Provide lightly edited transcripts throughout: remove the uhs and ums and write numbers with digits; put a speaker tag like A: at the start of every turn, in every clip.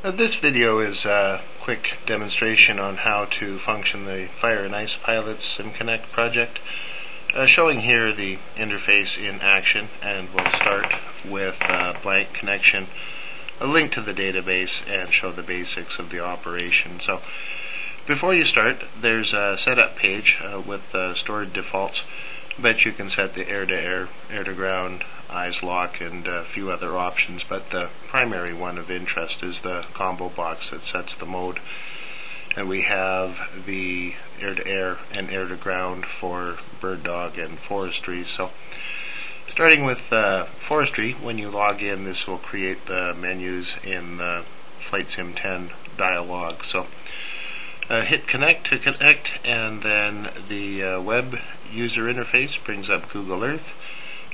A: This video is a quick demonstration on how to function the Fire and Ice Pilot SimConnect project. Showing here the interface in action, and we'll start with a blank connection, a link to the database, and show the basics of the operation. So before you start, there's a setup page with stored defaults, but you can set the air-to-air, air-to-ground, eyes lock, and a few other options, but the primary one of interest is the combo box that sets the mode. And we have the air-to-air and air-to-ground for bird dog and forestry. So starting with forestry, when you log in, this will create the menus in the Flight Sim 10 dialog. So hit connect to connect, and then the web user interface brings up Google Earth.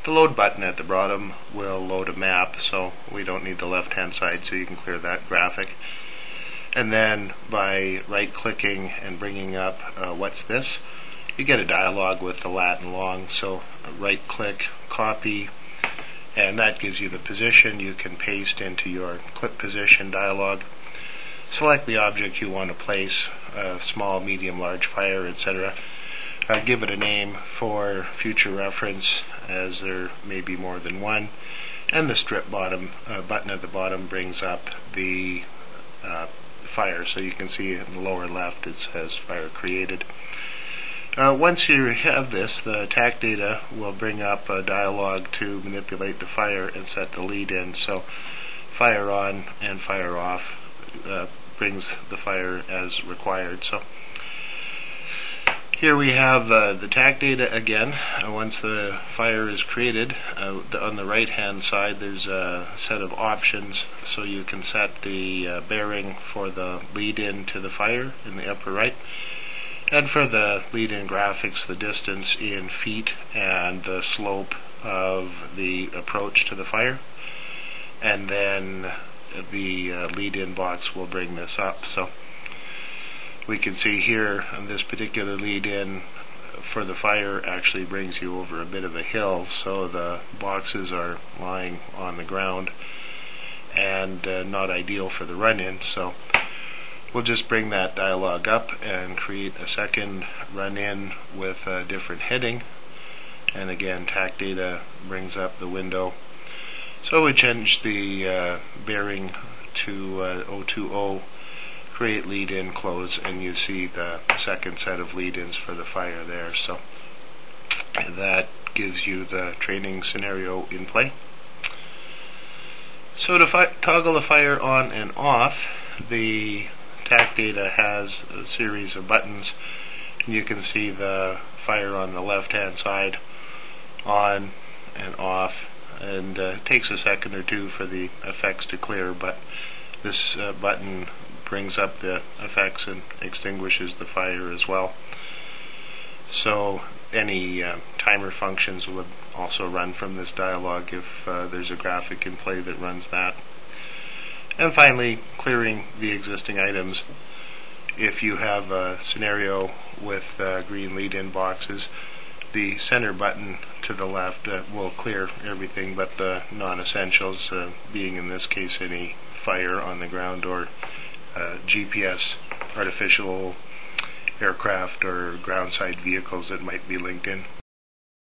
A: The load button at the bottom will load a map, so we don't need the left hand side, so you can clear that graphic. And then by right clicking and bringing up what's this, you get a dialog with the lat and long. So right click, copy, and that gives you the position. You can paste into your clip position dialog. Select the object you want to place, small, medium, large, fire, etc. Give it a name for future reference, as there may be more than one. And the strip button at the bottom brings up the fire, so you can see in the lower left it says fire created. Once you have this, the TAC data will bring up a dialog to manipulate the fire and set the lead in. So fire on and fire off brings the fire as required. So here we have the TAC data again. Once the fire is created, on the right hand side there's a set of options, so you can set the bearing for the lead in to the fire in the upper right, and for the lead in graphics, the distance in feet and the slope of the approach to the fire. And then the lead in box will bring this up. So we can see here on this particular lead in for the fire actually brings you over a bit of a hill, so the boxes are lying on the ground and not ideal for the run in. So we'll just bring that dialog up and create a second run in with a different heading. And again, TAC data brings up the window. So we change the bearing to 020, create lead in, close, and you see the second set of lead ins for the fire there. So that gives you the training scenario in play. So to toggle the fire on and off, the TAC data has a series of buttons. You can see the fire on the left hand side, on and off, and it takes a second or two for the effects to clear, but this button brings up the effects and extinguishes the fire as well. So any timer functions would also run from this dialog if there's a graphic in play that runs that. And finally, clearing the existing items. If you have a scenario with green lead-in boxes, the center button to the left will clear everything but the non-essentials, being in this case any fire on the ground or GPS, artificial aircraft, or ground side vehicles that might be linked in.